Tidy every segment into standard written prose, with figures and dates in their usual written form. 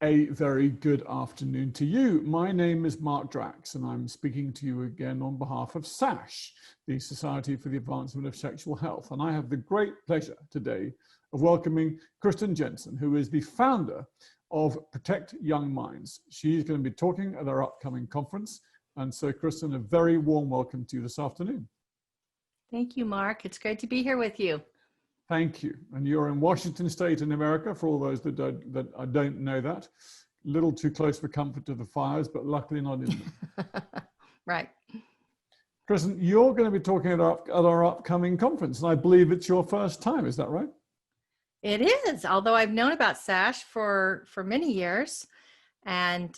A very good afternoon to you. My name is Mark Drax, and I'm speaking to you again on behalf of SASH, the Society for the Advancement of Sexual Health. And I have the great pleasure today of welcoming Kristen Jenson, who is the founder of Protect Young Minds. She's going to be talking at our upcoming conference. And so, Kristen, a very warm welcome to you this afternoon. Thank you, Mark. It's great to be here with you. Thank you. And you're in Washington State in America, for all those that don't know that. A little too close for comfort to the fires, but luckily not in them. Right. Kristen, you're going to be talking at our upcoming conference, and I believe it's your first time. Is that right? It is, although I've known about SASH for many years and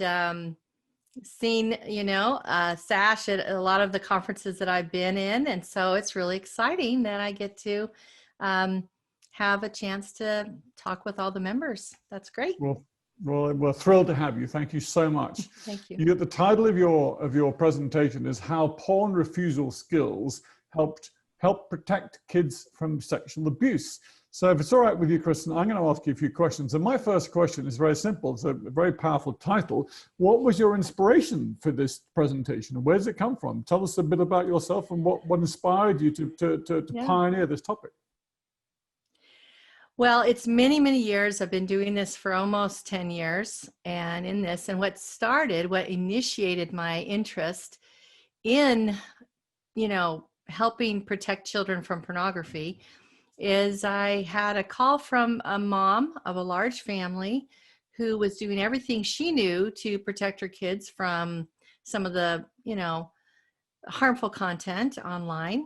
seen, SASH at a lot of the conferences that I've been in. And so it's really exciting that I get to have a chance to talk with all the members. That's great. Well, we're thrilled to have you. Thank you so much. Thank you. The title of your presentation is How Porn Refusal Skills Help Protect Kids from Sexual Abuse. So if it's all right with you, Kristen, I'm going to ask you a few questions. And my first question is very simple. It's a very powerful title. What was your inspiration for this presentation? And where does it come from? Tell us a bit about yourself and what inspired you to pioneer this topic. Well, it's many, many years. I've been doing this for almost 10 years. And what initiated my interest in, helping protect children from pornography is I had a call from a mom of a large family who was doing everything she knew to protect her kids from some of the, harmful content online.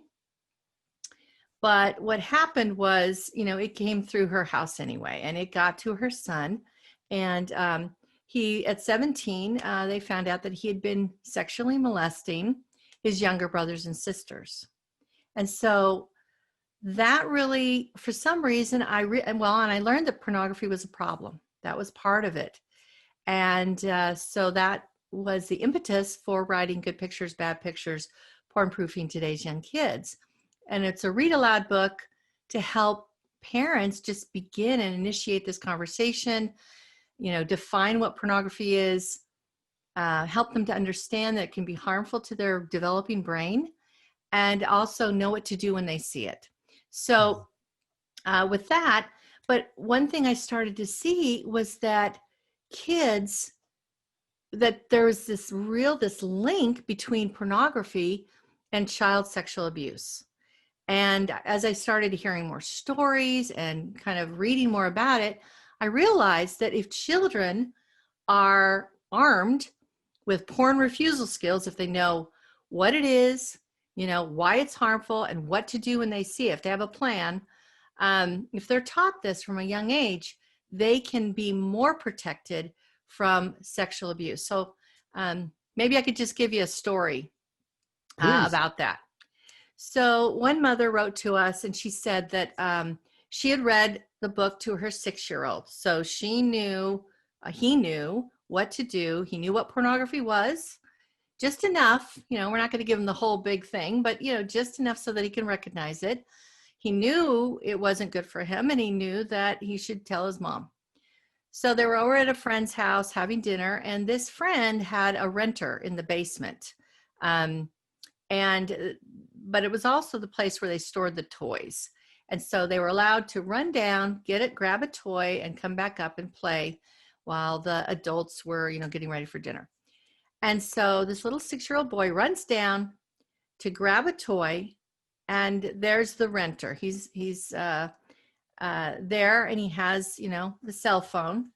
But what happened was, it came through her house anyway, and it got to her son. And at 17, they found out that he had been sexually molesting his younger brothers and sisters. And so that really, for some reason, I learned that pornography was a problem. That was part of it. And so that was the impetus for writing Good Pictures, Bad Pictures, Porn Proofing Today's Young Kids. And it's a read aloud book to help parents just begin and initiate this conversation, define what pornography is, help them to understand that it can be harmful to their developing brain, and also know what to do when they see it. So with that, but one thing I started to see was that there was this link between pornography and child sexual abuse. And as I started hearing more stories and kind of reading more about it, I realized that if children are armed with porn refusal skills, if they know what it is, why it's harmful and what to do when they see it, if they have a plan, if they're taught this from a young age, they can be more protected from sexual abuse. So maybe I could just give you a story about that. So one mother wrote to us and she said that she had read the book to her 6-year-old. So he knew what to do. He knew what pornography was. Just enough, we're not going to give him the whole big thing, but, just enough so that he can recognize it. He knew it wasn't good for him, and he knew that he should tell his mom. So they were over at a friend's house having dinner, and this friend had a renter in the basement. But it was also the place where they stored the toys. And so they were allowed to run down, grab a toy, and come back up and play while the adults were, getting ready for dinner. And so this little 6-year-old boy runs down to grab a toy, and there's the renter. He's there, and he has, the cell phone.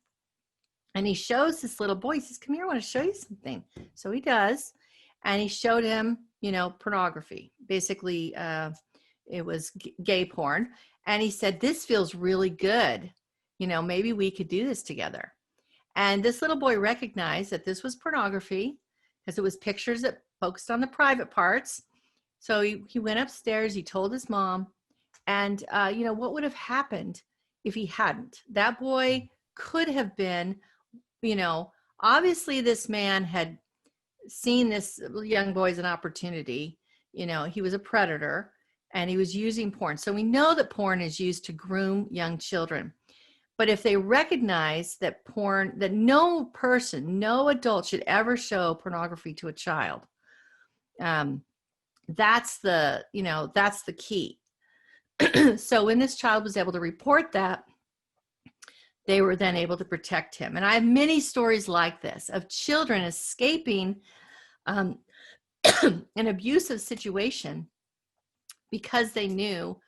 And he shows this little boy, he says, "Come here, I want to show you something." So he does. And he showed him, pornography. Basically, it was gay porn. And he said, "This feels really good. Maybe we could do this together." And this little boy recognized that this was pornography because it was pictures that focused on the private parts. So he went upstairs, he told his mom, and what would have happened if he hadn't? That boy could have been, obviously this man had seen this young boy as an opportunity. He was a predator and he was using porn. So we know that porn is used to groom young children. But if they recognize that that no person, no adult should ever show pornography to a child, that's the key. So when this child was able to report that, they were then able to protect him. And I have many stories like this of children escaping an abusive situation because they knew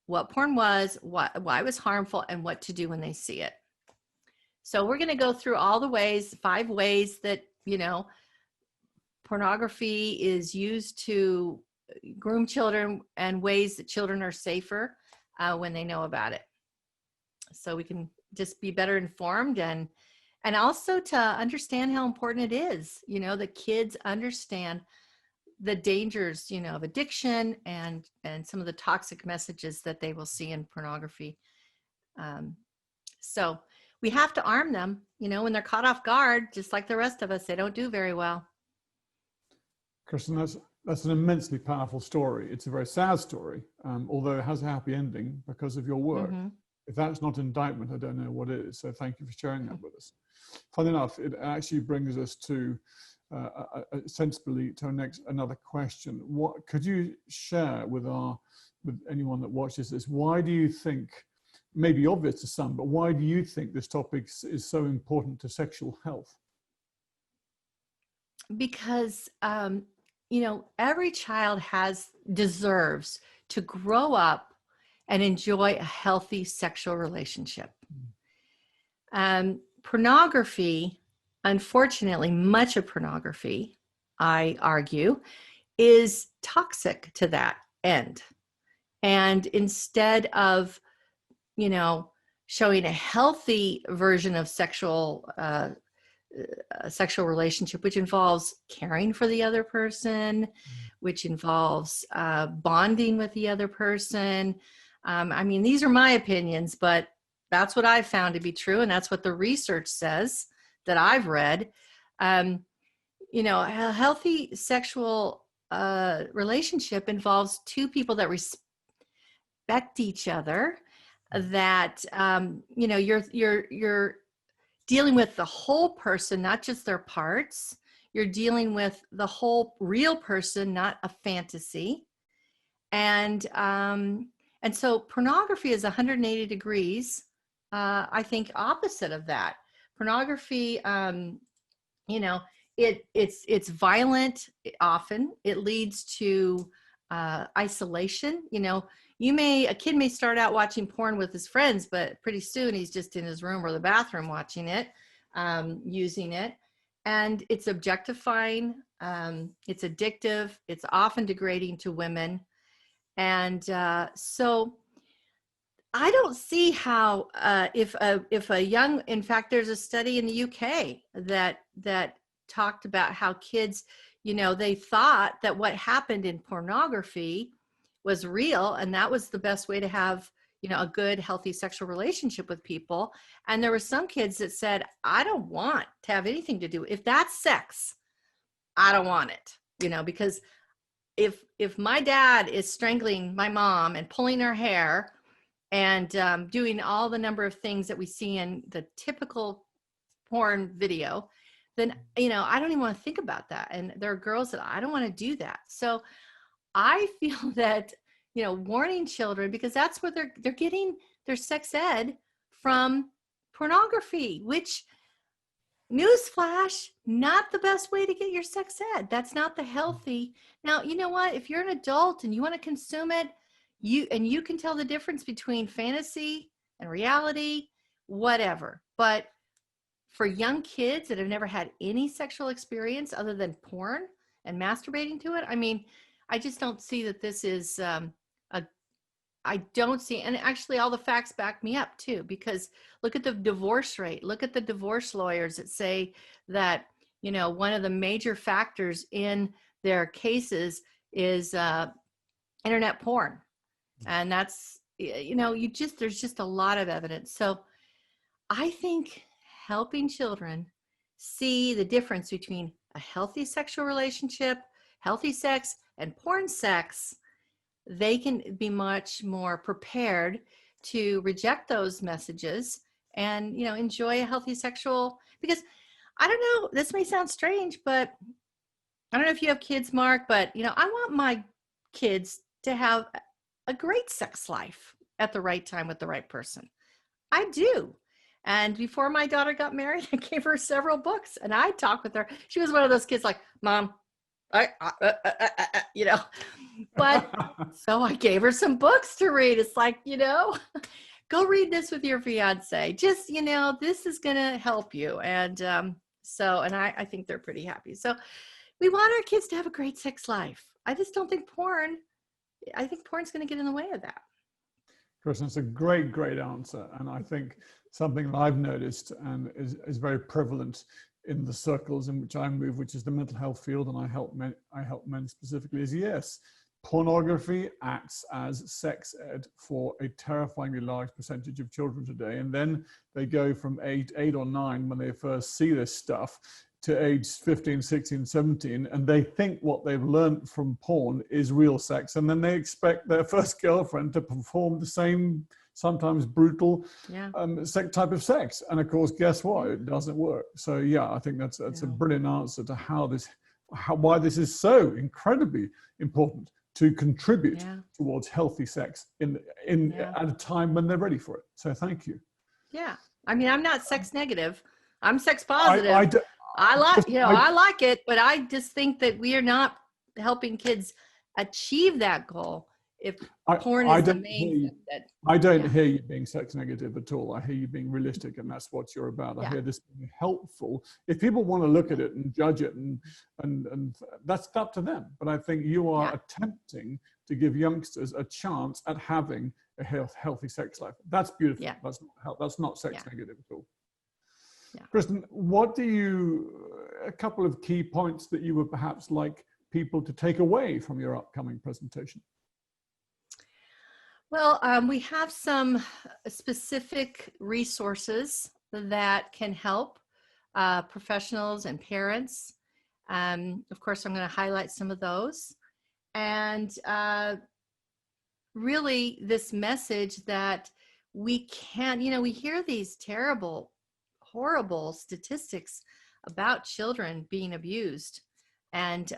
what porn was, why it was harmful, and what to do when they see it. So we're going to go through all the ways, 5 ways that, pornography is used to groom children, and ways that children are safer when they know about it. So we can just be better informed, and also to understand how important it is, that kids understand the dangers, of addiction and some of the toxic messages that they will see in pornography. So we have to arm them, when they're caught off guard, just like the rest of us, they don't do very well. Kristen, that's an immensely powerful story. It's a very sad story, although it has a happy ending because of your work. Mm-hmm. If that's not indictment, I don't know what is. So thank you for sharing that with us. Funny enough, it actually brings us to sensibly to another question. What could you share with anyone that watches this? Why do you think, maybe obvious to some, but why do you think this topic is so important to sexual health? Because every child deserves to grow up and enjoy a healthy sexual relationship. Pornography, unfortunately, much of pornography, I argue, is toxic to that end. And instead of, showing a healthy version of sexual relationship, which involves caring for the other person, which involves bonding with the other person. These are my opinions, but that's what I've found to be true. And that's what the research says that I've read. A healthy sexual relationship involves 2 people that respect each other, that, you're dealing with the whole person, not just their parts. You're dealing with the whole real person, not a fantasy. And so pornography is 180 degrees, I think, opposite of that. Pornography, it's violent often. It leads to isolation. A kid may start out watching porn with his friends, but pretty soon he's just in his room or the bathroom watching it, using it. And it's objectifying, it's addictive, it's often degrading to women. And so I don't see how, if a young, in fact, there's a study in the UK that talked about how kids, they thought that what happened in pornography was real, and that was the best way to have, a good, healthy sexual relationship with people. And there were some kids that said, I don't want to have anything to do. If that's sex, I don't want it, because if my dad is strangling my mom and pulling her hair and doing all the number of things that we see in the typical porn video, then, I don't even want to think about that. And there are girls that I don't want to do that. So I feel that, warning children, because that's where they're getting their sex ed from pornography, which, newsflash, not the best way to get your sex ed. That's not the healthy. Now, you know what? If you're an adult and you want to consume it, you can tell the difference between fantasy and reality, whatever. But for young kids that have never had any sexual experience other than porn and masturbating to it, I just don't see that this is I don't see, and actually all the facts back me up too, because look at the divorce rate, look at the divorce lawyers that say that, one of the major factors in their cases is internet porn. And that's, there's just a lot of evidence. So I think helping children see the difference between a healthy sexual relationship, healthy sex, and porn sex, they can be much more prepared to reject those messages and, enjoy a healthy sexual, because I don't know, this may sound strange, but I don't know if you have kids, Mark, but, I want my kids to have a great sex life at the right time with the right person. I do. And before my daughter got married, I gave her several books and I talked with her. She was one of those kids like, Mom, but so I gave her some books to read. It's like, go read this with your fiance. Just, this is going to help you. And I think they're pretty happy. So we want our kids to have a great sex life. I just don't think I think porn's going to get in the way of that. Kristen, it's a great, great answer. And I think something that I've noticed and is very prevalent in the circles in which I move, which is the mental health field, and I help men specifically, is yes, pornography acts as sex ed for a terrifyingly large percentage of children today. And then they go from eight or nine when they first see this stuff to age 15, 16, 17, and they think what they've learned from porn is real sex. And then they expect their first girlfriend to perform the same, sometimes brutal type of sex. And of course, guess what? It doesn't work. So yeah, I think that's a brilliant answer to why this is so incredibly important to contribute towards healthy sex at a time when they're ready for it. So thank you. Yeah. I mean, I'm not sex negative. I'm sex positive. I like it, but I just think that we are not helping kids achieve that goal if porn is the main thing. I don't hear you being sex negative at all. I hear you being realistic, and that's what you're about. I hear this being helpful. If people want to look at it and judge it, and that's up to them. But I think you are attempting to give youngsters a chance at having a healthy sex life. That's beautiful. Yeah. That's not sex negative at all. Yeah. Kristen, a couple of key points that you would perhaps like people to take away from your upcoming presentation? Well, we have some specific resources that can help professionals and parents. Of course, I'm going to highlight some of those. And really this message that we can't, we hear these horrible statistics about children being abused. And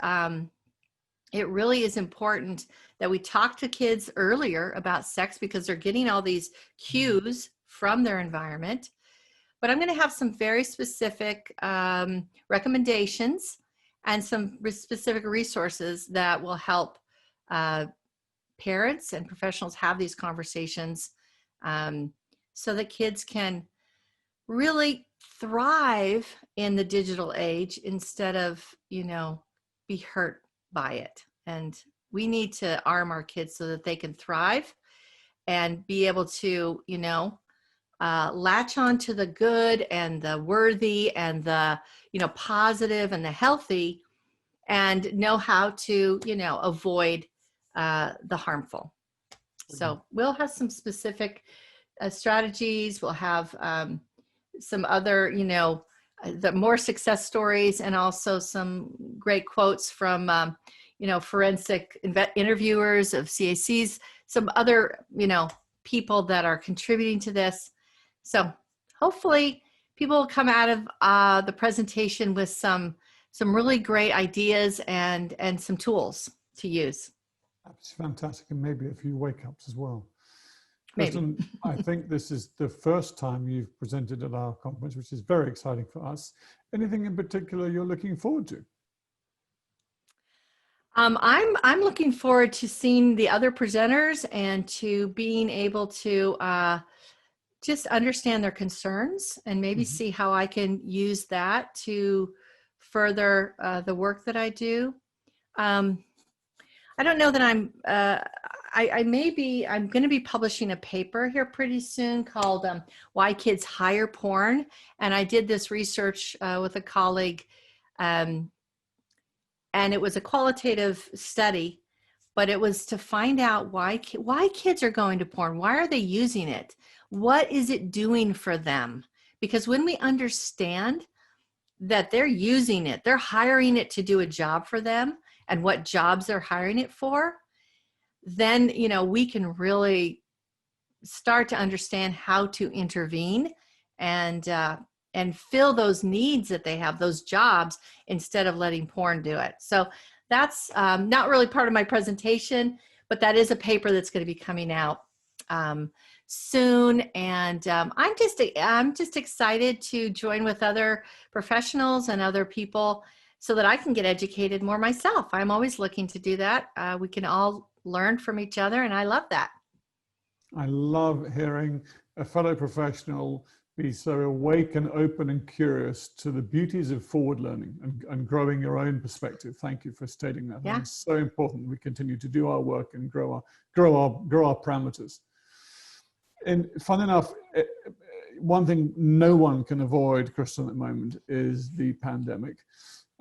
it really is important that we talk to kids earlier about sex, because they're getting all these cues from their environment. But I'm going to have some very specific recommendations and some specific resources that will help parents and professionals have these conversations so that kids can really thrive in the digital age instead of, be hurt by it. And we need to arm our kids so that they can thrive and be able to, latch on to the good and the worthy and the, positive and the healthy, and know how to, avoid the harmful. So we'll have some specific strategies. We'll have some other, the more success stories, and also some great quotes from, forensic interviewers of CACs, some other, people that are contributing to this. So hopefully people will come out of the presentation with some really great ideas and some tools to use. That's fantastic. And maybe a few wake-ups as well. Kristen, I think this is the first time you've presented at our conference, which is very exciting for us. Anything in particular you're looking forward to? I'm looking forward to seeing the other presenters and to being able to just understand their concerns and maybe see how I can use that to further the work that I do. I don't know that I'm going to be publishing a paper here pretty soon called Why Kids Hire Porn. And I did this research with a colleague, and it was a qualitative study, but it was to find out why kids are going to porn. Why are they using it? What is it doing for them? Because when we understand that they're using it, they're hiring it to do a job for them, and what jobs they're hiring it for, then, we can really start to understand how to intervene and fill those needs that they have, those jobs, instead of letting porn do it. So that's not really part of my presentation, but that is a paper that's going to be coming out soon. And I'm just excited to join with other professionals and other people so that I can get educated more myself. I'm always looking to do that. We can all learn from each other, and I love that. I love hearing a fellow professional be so awake and open and curious to the beauties of forward learning and growing your own perspective. Thank you for stating that. Yeah. It's so important we continue to do our work and grow our parameters. And fun enough, one thing no one can avoid, Kristen, at the moment is the pandemic,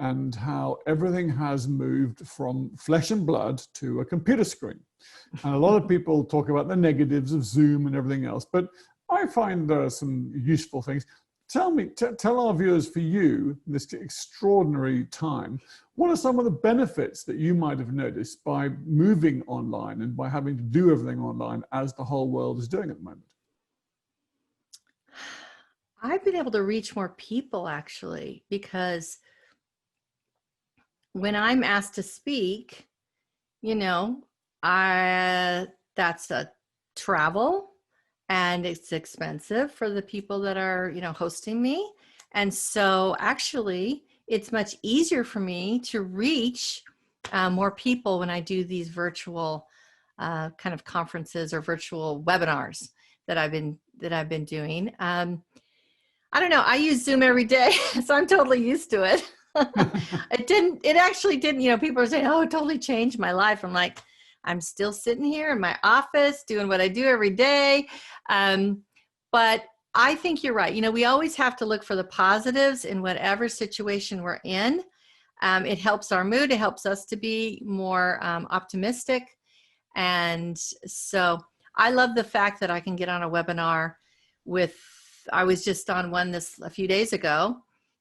and how everything has moved from flesh and blood to a computer screen. And a lot of people talk about the negatives of Zoom and everything else, but I find there are some useful things. Tell our viewers, for you, this extraordinary time, what are some of the benefits that you might have noticed by moving online and by having to do everything online as the whole world is doing at the moment? I've been able to reach more people, actually, because when I'm asked to speak, that's a travel, and it's expensive for the people that are, hosting me. And so actually it's much easier for me to reach more people when I do these virtual kind of conferences or virtual webinars that I've been doing. I don't know. I use Zoom every day, so I'm totally used to it. It actually didn't, people are saying, oh, it totally changed my life. I'm like, I'm still sitting here in my office doing what I do every day. But I think you're right. We always have to look for the positives in whatever situation we're in. It helps our mood. It helps us to be more optimistic. And so I love the fact that I can get on a webinar I was just on one a few days ago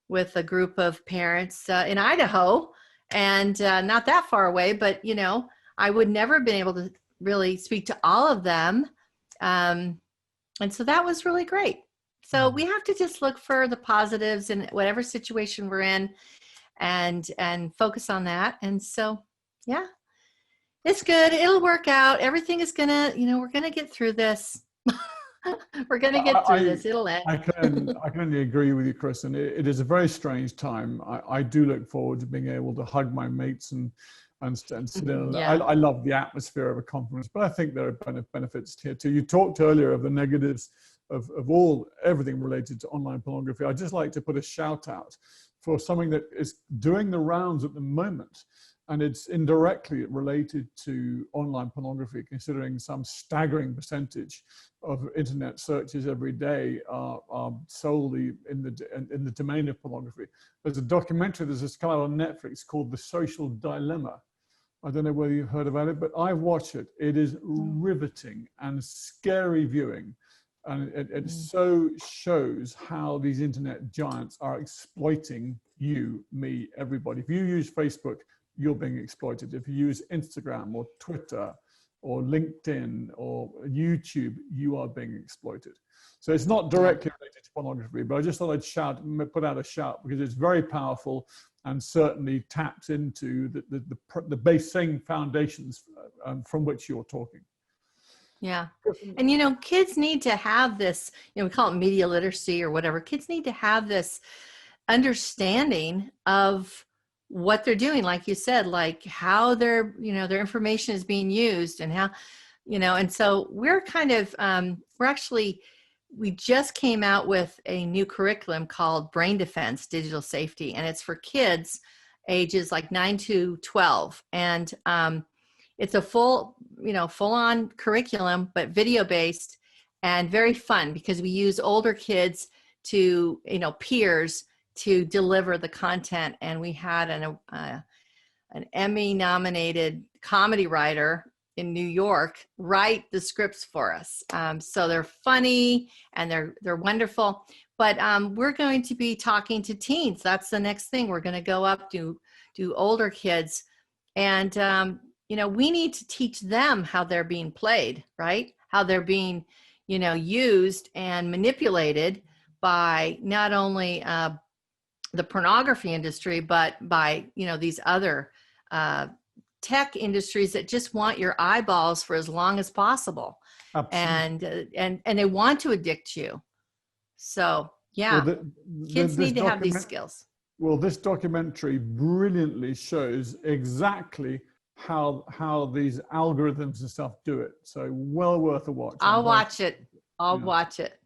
with a group of parents in Idaho, and not that far away, but I would never have been able to really speak to all of them. And so that was really great. So we have to just look for the positives in whatever situation we're in and focus on that. And so, yeah, it's good. It'll work out. Everything is gonna, we're gonna get through this. We're gonna get through this. It'll end. I can only agree with you, Kristen. It is a very strange time. I do look forward to being able to hug my mates and sit in. Yeah. I love the atmosphere of a conference, but I think there are benefits here too. You talked earlier of the negatives of everything related to online pornography. I'd just like to put a shout out for something that is doing the rounds at the moment, and it's indirectly related to online pornography, considering some staggering percentage of internet searches every day are solely in the domain of pornography. There's a documentary that's just come out on Netflix called The Social Dilemma. I don't know whether you've heard about it, but I watch it. It is riveting and scary viewing. And it so shows how these internet giants are exploiting you, me, everybody. If you use Facebook, you're being exploited. If you use Instagram or Twitter or LinkedIn or YouTube, you are being exploited. So it's not directly related to pornography, but I just thought I'd put out a shout because it's very powerful and certainly taps into the basing foundations from which you're talking. Yeah. And, kids need to have this, we call it media literacy or whatever. Kids need to have this understanding of what they're doing, like you said, like how their information is being used and how, and so we're kind of, we just came out with a new curriculum called Brain Defense Digital Safety, and it's for kids ages like 9 to 12. And it's a full-on curriculum, but video-based and very fun because we use older kids to, peers to deliver the content. And we had an Emmy-nominated comedy writer in New York write the scripts for us. So they're funny and they're wonderful. But we're going to be talking to teens. That's the next thing. We're going to go up to older kids, and we need to teach them how they're being played, right? How they're being, used and manipulated by not only the pornography industry, but by, you know, these other tech industries that just want your eyeballs for as long as possible. Absolutely. And they want to addict you. So yeah, Well, kids need to have these skills. Well, this documentary brilliantly shows exactly how these algorithms and stuff do it. So well worth a watch. I'll watch it. I'll watch it.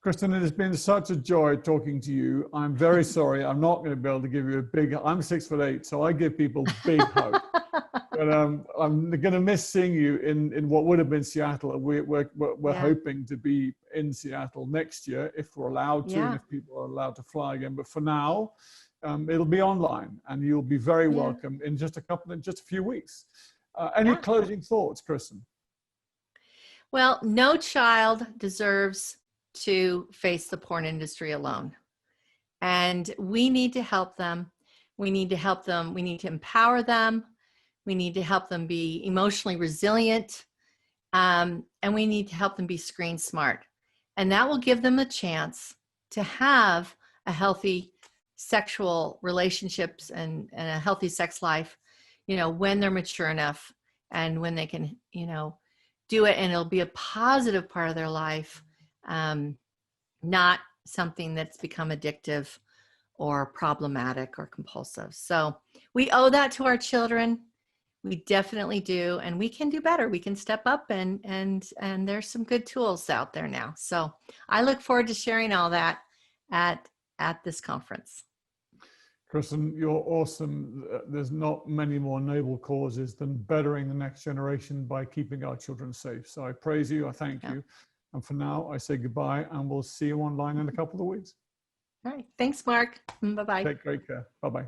Kristen, it has been such a joy talking to you. I'm very sorry. I'm not going to be able to give you a big, I'm 6'8", so I give people big hope. But I'm going to miss seeing you in what would have been Seattle. We're hoping to be in Seattle next year if we're allowed to, and if people are allowed to fly again. But for now, it'll be online, and you'll be very welcome in just a few weeks. Any closing thoughts, Kristen? Well, no child deserves to face the porn industry alone. And we need to help them. We need to help them. We need to empower them. We need to help them be emotionally resilient. And we need to help them be screen smart. And that will give them a chance to have a healthy sexual relationships and a healthy sex life, you know, when they're mature enough and when they can, you know, do it, and it'll be a positive part of their life. Not something that's become addictive or problematic or compulsive. So we owe that to our children. We definitely do. And we can do better. We can step up, and there's some good tools out there now. So I look forward to sharing all that at this conference. Kristen, you're awesome. There's not many more noble causes than bettering the next generation by keeping our children safe. So I praise you. I thank you. And for now, I say goodbye, and we'll see you online in a couple of weeks. All right. Thanks, Mark. Bye-bye. Take great care. Bye-bye.